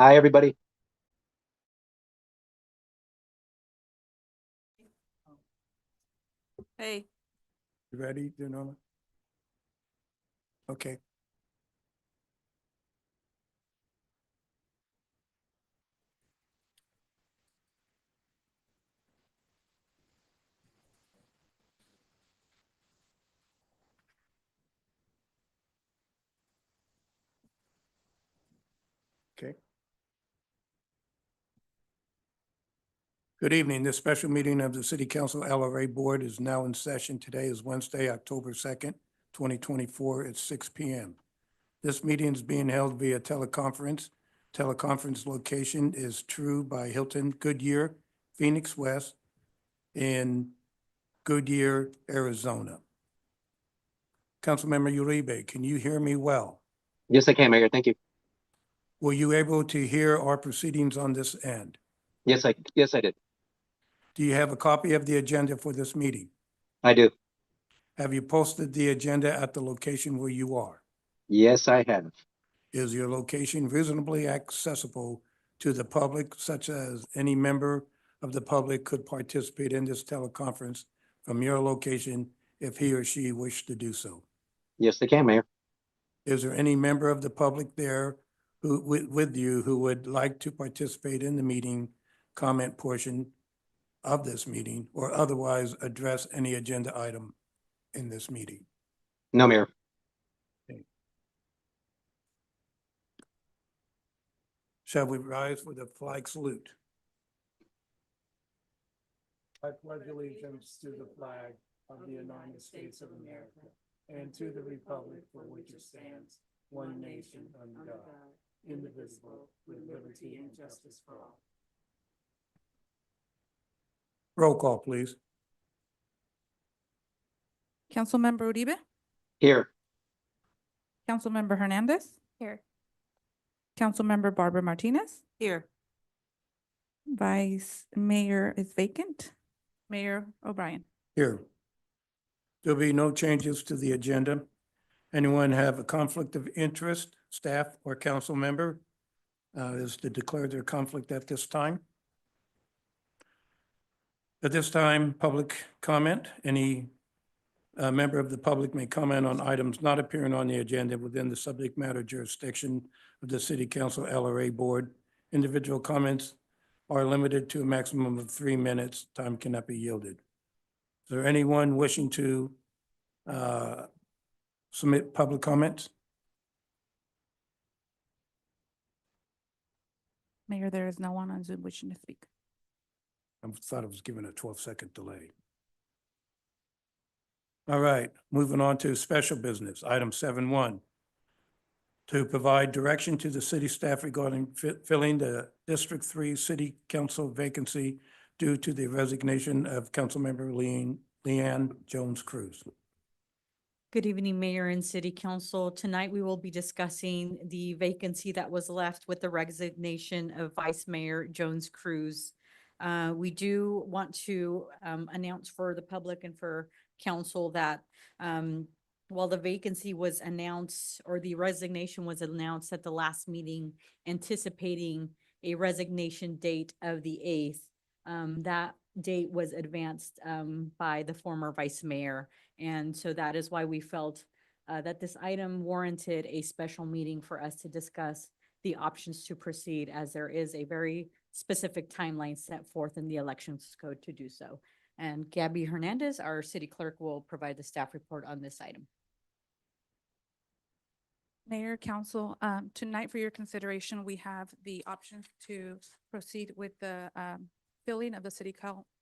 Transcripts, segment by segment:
Hi, everybody. Hey, You ready, Norma? Okay. Okay. Good evening. This special meeting of the City Council LRA Board is now in session. Today is Wednesday, October 2nd, 2024 at 6 p.m. This meeting is being held via teleconference. Teleconference location is True by Hilton Goodyear, Phoenix West in Goodyear, Arizona. Councilmember Uribe, can you hear me well? Yes, I can, Mayor. Thank you. Were you able to hear our proceedings on this end? Yes, I did. Do you have a copy of the agenda for this meeting? I do. Have you posted the agenda at the location where you are? Yes, I have. Is your location reasonably accessible to the public, such as any member of the public could participate in this teleconference from your location if he or she wished to do so? Yes, I can, Mayor. Is there any member of the public there who, with you, who would like to participate in the meeting comment portion of this meeting or otherwise address any agenda item in this meeting? No, Mayor. Shall we rise for the flag salute? I pledge allegiance to the flag of the United States of America and to the republic for which it stands, one nation under God, indivisible, with liberty and justice for all. Roll call, please. Councilmember Uribe, Here. Councilmember Hernandez. Here. Councilmember Barbara Martinez. Here. Vice Mayor is vacant. Mayor O'Brien. Here. There'll be no changes to the agenda. Anyone have a conflict of interest, staff or council member, is to declare their conflict at this time? At this time, public comment. Any member of the public may comment on items not appearing on the agenda within the subject matter jurisdiction of the City Council LRA Board. Individual comments are limited to a maximum of 3 minutes. Time cannot be yielded. Is there anyone wishing to submit public comments? Mayor, there is no one on Zoom wishing to speak. I thought it was given a 12-second delay. All right, moving on to special business, item 7.1. To provide direction to the city staff regarding filling the District 3 City Council vacancy due to the resignation of Councilmember Leanne Jones Cruz. Good evening, Mayor and City Council. Tonight, we will be discussing the vacancy that was left with the resignation of Vice Mayor Jones Cruz. We do want to announce for the public and for council that while the vacancy was announced or the resignation was announced at the last meeting, anticipating a resignation date of the 8th, that date was advanced by the former vice mayor. And so that is why we felt that this item warranted a special meeting for us to discuss the options to proceed, as there is a very specific timeline set forth in the elections code to do so. And Gabby Hernandez, our city clerk, will provide the staff report on this item. Mayor, council, tonight for your consideration, we have the options to proceed with the filling of the city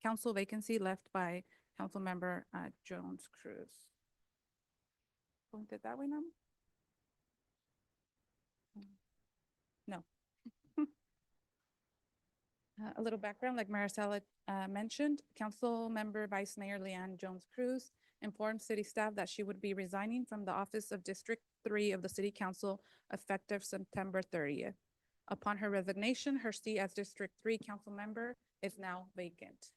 council vacancy left by Councilmember Jones Cruz. Pointed that way now? No. A little background, like Maricela mentioned, Councilmember Vice Mayor Leanne Jones Cruz informed city staff that she would be resigning from the office of District 3 of the City Council effective September 30th. Upon her resignation, her seat as District 3 council member is now vacant.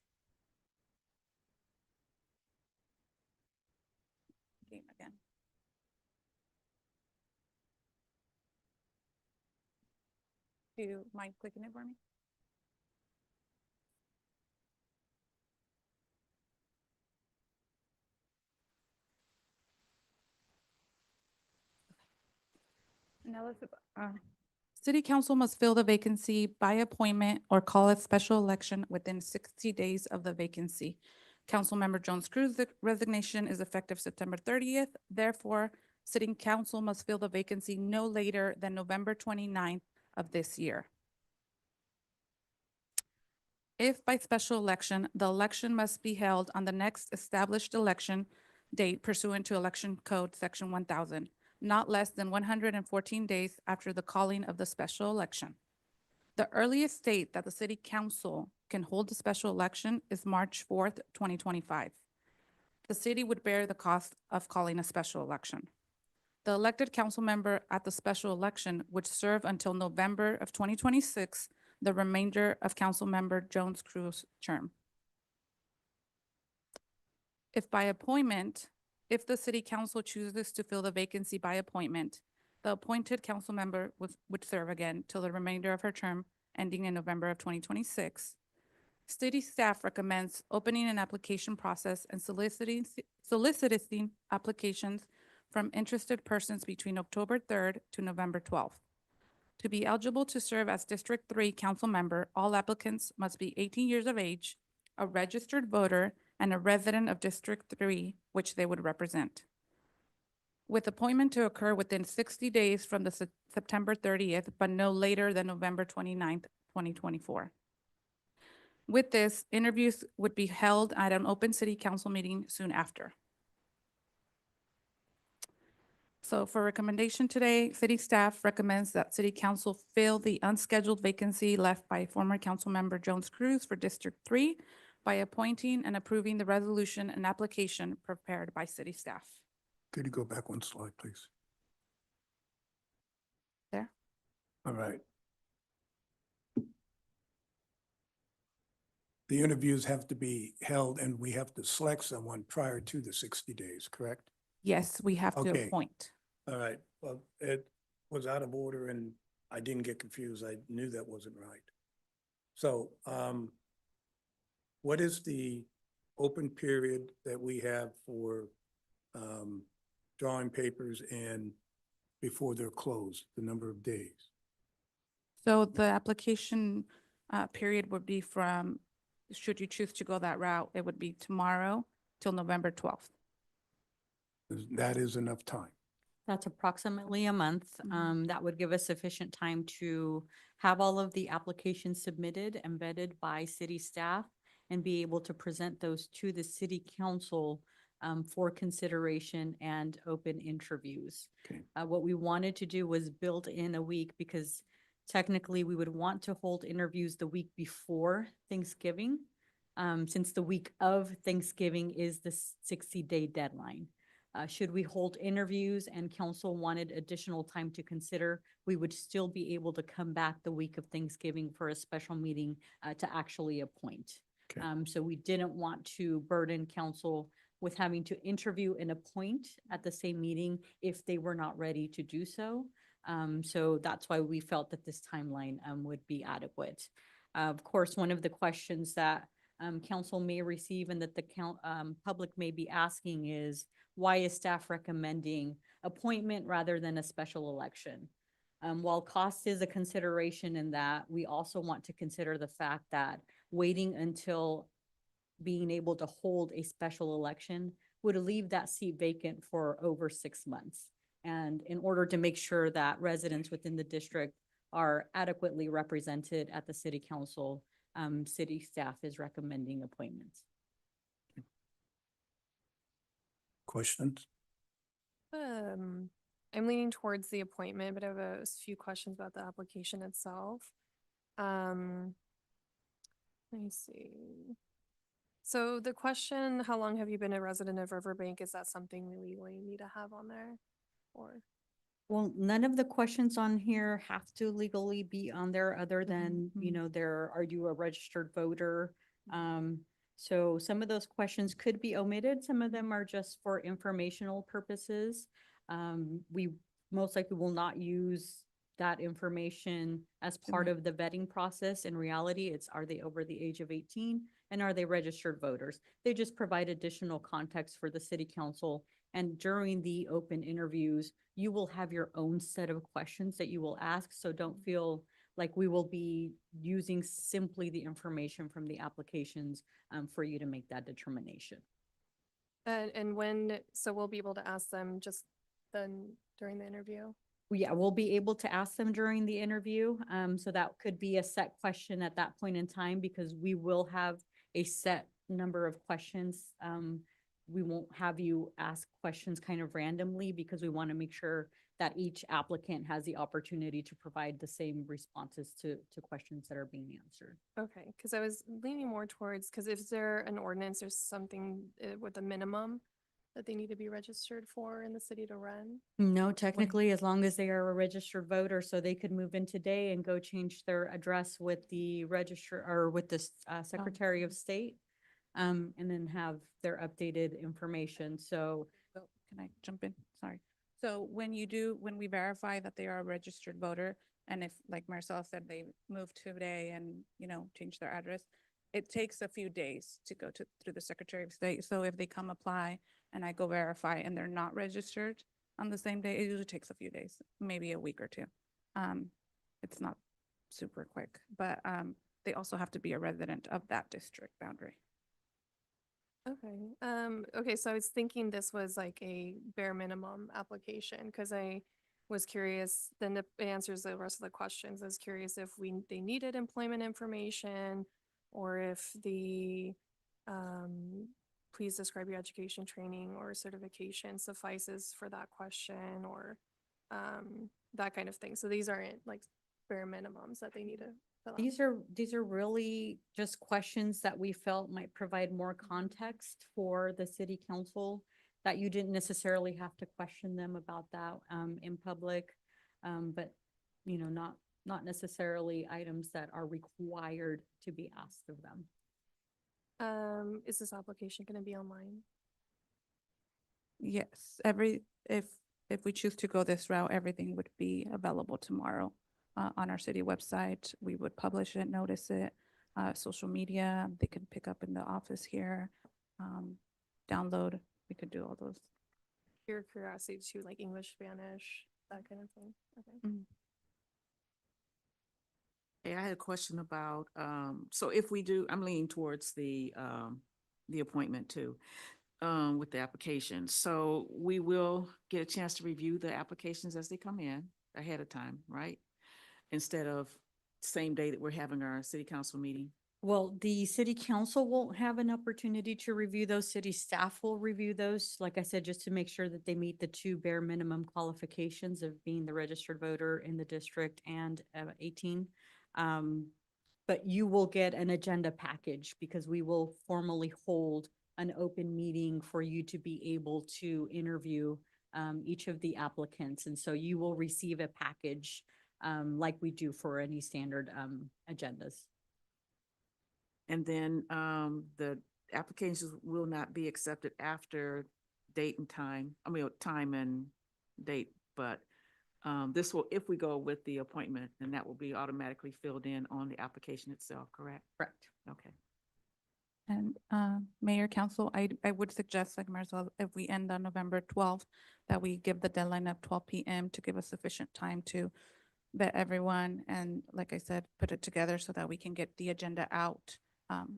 Again. Do you mind clicking it for me? Now let's, City Council must fill the vacancy by appointment or call a special election within 60 days of the vacancy. Councilmember Jones Cruz's resignation is effective September 30th. Therefore, City Council must fill the vacancy no later than November 29th of this year. If by special election, the election must be held on the next established election date pursuant to Election Code Section 1000, not less than 114 days after the calling of the special election. The earliest date that the City Council can hold a special election is March 4th, 2025. The city would bear the cost of calling a special election. The elected council member at the special election would serve until November of 2026, the remainder of Councilmember Jones Cruz's term. If by appointment, if the city council chooses to fill the vacancy by appointment, the appointed council member would serve again till the remainder of her term ending in November of 2026. City staff recommends opening an application process and soliciting applications from interested persons between October 3rd to November 12th. To be eligible to serve as District 3 council member, all applicants must be 18 years of age, a registered voter, and a resident of District 3, which they would represent. With appointment to occur within 60 days from the September 30th, but no later than November 29th, 2024. With this, interviews would be held at an open city council meeting soon after. So for recommendation today, city staff recommends that city council fill the unscheduled vacancy left by former council member Jones Cruz for District 3 by appointing and approving the resolution and application prepared by city staff. Could you go back one slide, please? There. All right. The interviews have to be held and we have to select someone prior to the 60 days, correct? Yes, we have to Okay. appoint. All right, well, it was out of order and I didn't get confused. I knew that wasn't right. So, what is the open period that we have for, drawing papers and before they're closed, the number of days? So the application period would be from, should you choose to go that route, it would be tomorrow till November 12th. That is enough time. That's approximately a month. That would give us sufficient time to have all of the applications submitted and vetted by city staff and be able to present those to the city council for consideration and open interviews. Okay. What we wanted to do was build in a week because technically we would want to hold interviews the week before Thanksgiving, since the week of Thanksgiving is the 60-day deadline. Should we hold interviews and council wanted additional time to consider, we would still be able to come back the week of Thanksgiving for a special meeting to actually appoint. Okay. So we didn't want to burden council with having to interview and appoint at the same meeting if they were not ready to do so. So that's why we felt that this timeline would be adequate. Of course, one of the questions that council may receive and that the public may be asking is, why is staff recommending appointment rather than a special election? While cost is a consideration in that, we also want to consider the fact that waiting until being able to hold a special election would leave that seat vacant for over 6 months. And in order to make sure that residents within the district are adequately represented at the city council, city staff is recommending appointments. Questions? I'm leaning towards the appointment, but I have a few questions about the application itself. Let me see. So the question, how long have you been a resident of Riverbank? Is that something we legally need to have on there? Or, Well, none of the questions on here have to legally be on there other than, you know, are you a registered voter? So some of those questions could be omitted. Some of them are just for informational purposes. We most likely will not use that information as part of the vetting process. In reality, it's, are they over the age of 18 and are they registered voters? They just provide additional context for the city council. And during the open interviews, you will have your own set of questions that you will ask. So don't feel like we will be using simply the information from the applications for you to make that determination. And when, so we'll be able to ask them just then during the interview? Yeah, we'll be able to ask them during the interview. So that could be a set question at that point in time because we will have a set number of questions. We won't have you ask questions kind of randomly because we want to make sure that each applicant has the opportunity to provide the same responses to questions that are being answered. Okay, because I was leaning more towards, because if there an ordinance or something with a minimum that they need to be registered for in the city to run? No, technically, as long as they are a registered voter, so they could move in today and go change their address with the register or with the Secretary of State. And then have their updated information. So So can I jump in? Sorry. So when we verify that they are a registered voter, and if, like Marcel said, they moved today and, change their address, it takes a few days to go through the Secretary of State. So if they come apply and I go verify and they're not registered on the same day, it usually takes a few days, maybe a week or two. It's not super quick, but they also have to be a resident of that district boundary. Okay, okay, so I was thinking this was like a bare minimum application, because I was curious, then it answers the rest of the questions. I was curious if they needed employment information, or if please describe your education, training, or certification suffices for that question, or that kind of thing. So these aren't like bare minimums that they need to fill out. these are really just questions that we felt might provide more context for the city council, that you didn't necessarily have to question them about that in public. But not necessarily items that are required to be asked of them. Is this application gonna be online? Yes, if we choose to go this route, everything would be available tomorrow on our city website. We would publish it, notice it, social media, they can pick up in the office here, download, we could do all those. Pure curiosity too, like English, Spanish, that kind of thing. Okay. Hey, I had a question about, so if we do, I'm leaning towards the appointment too, with the application. So we will get a chance to review the applications as they come in ahead of time, right? Instead of same day that we're having our city council meeting. Well, the city council won't have an opportunity to review those. City staff will review those, like I said, just to make sure that they meet the two bare minimum qualifications of being the registered voter in the district and 18. But you will get an agenda package because we will formally hold an open meeting for you to be able to interview each of the applicants. And so you will receive a package like we do for any standard agendas. And then the applications will not be accepted after date and time, time and date, but this will, if we go with the appointment, then that will be automatically filled in on the application itself, correct? Correct. Okay. And Mayor, Council, I would suggest, like Marcel, if we end on November 12th, that we give the deadline of 12 p.m. to give us sufficient time to vet everyone and, like I said, put it together so that we can get the agenda out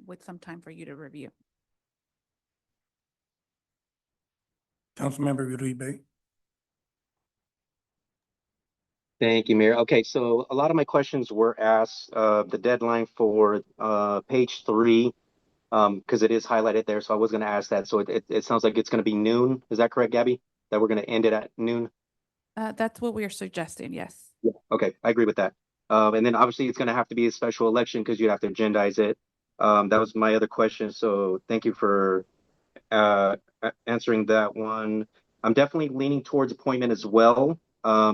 with some time for you to review. Councilmember Uribe. Thank you, Mayor. Okay, so a lot of my questions were asked. The deadline for page 3, because it is highlighted there, so I was going to ask that. So it sounds like it's going to be noon. Is that correct, Gabby? That we're going to end it at noon? That's what we are suggesting, yes. Yeah, okay, I agree with that. And then obviously it's going to have to be a special election because you'd have to agendize it. That was my other question. So thank you for answering that one. I'm definitely leaning towards appointment as well.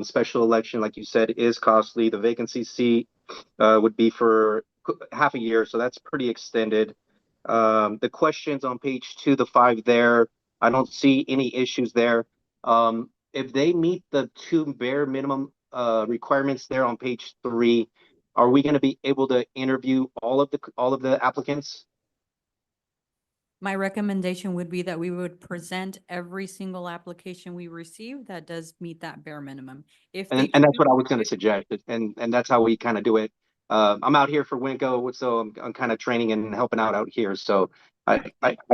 Special election, like you said, is costly. The vacancy seat would be for half a year, so that's pretty extended. The questions on page 2, the 5 there, I don't see any issues there. If they meet the 2 bare minimum requirements there on page 3, are we gonna be able to interview all of the applicants? My recommendation would be that we would present every single application we receive that does meet that bare minimum. If they And that's what I was choose- gonna suggest, and that's how we kind of do it. I'm out here for Winco, so I'm kind of training and helping out here. So I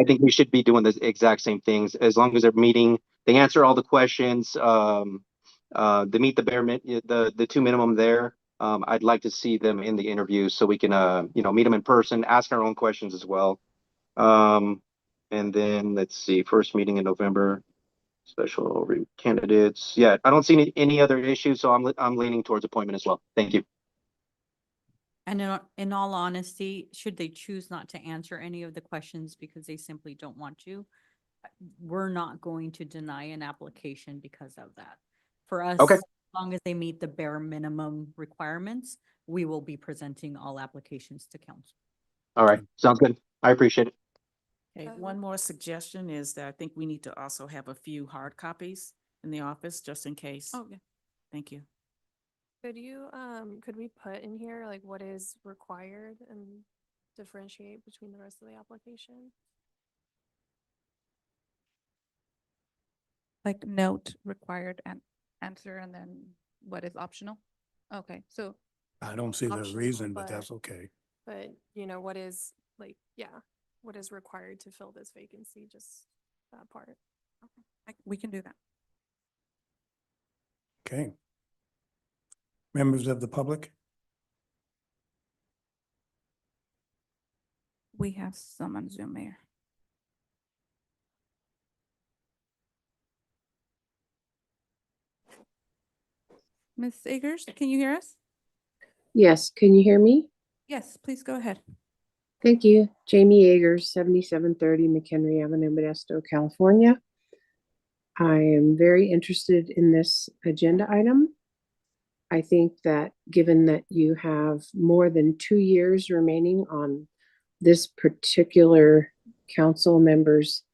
think we should be doing the exact same things as long as they're meeting, they answer all the questions, they meet the 2 minimum there. I'd like to see them in the interview so we can, meet them in person, ask our own questions as well. And then let's see, first meeting in November. Special candidates. Yeah, I don't see any other issues, so I'm leaning towards appointment as well. Thank you. And in all honesty, should they choose not to answer any of the questions because they simply don't want to, we're not going to deny an application because of that. For us, Okay. as long as they meet the bare minimum requirements, we will be presenting all applications to council. All right, sounds good. I appreciate it. Okay, one more suggestion is that I think we need to also have a few hard copies in the office, just in case. Oh, yeah. Thank you. Could we put in here like what is required and differentiate between the rest of the application? Like note required and answer and then what is optional? Okay, so I don't see the Optional, reason, but but- that's okay. But what is like, yeah, what is required to fill this vacancy, just that part. we can do that. Okay. Members of the public? We have some on Zoom, Mayor. Ms. Agers, can you hear us? Yes, can you hear me? Yes, please go ahead. Thank you. Jamie Agers, 7730 McHenry Avenue, Modesto, California. I am very interested in this agenda item. I think that given that you have more than 2 years remaining on this particular council member's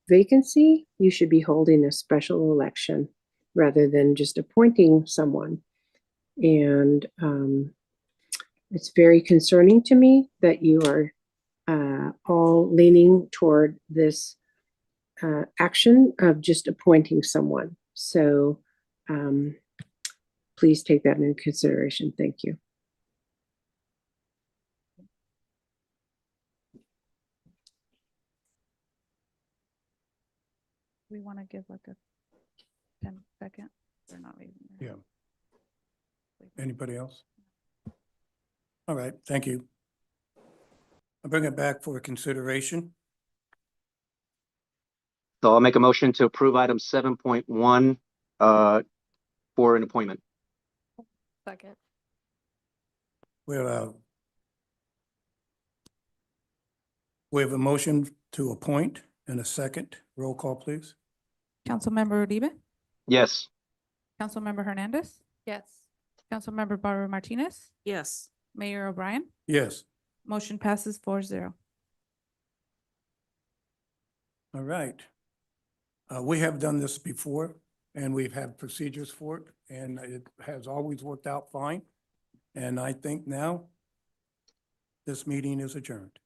vacancy, you should be holding a special election rather than just appointing someone. And it's very concerning to me that you are all leaning toward this action of just appointing someone. So please take that into consideration. Thank you. We want to give like a 10-second. They're not raising their Yeah. hand. Anybody else? All right, thank you. I'll bring it back for consideration. So I'll make a motion to approve item 7.1 for an appointment. Second. We have a motion to appoint and a second. Roll call, please. Councilmember Uribe, Yes. Councilmember Hernandez, Yes. Councilmember Barbara Martinez, Yes. Mayor O'Brien. Yes. Motion passes 4-0. All right. We have done this before and we've had procedures for it and it has always worked out fine. And I think now this meeting is adjourned.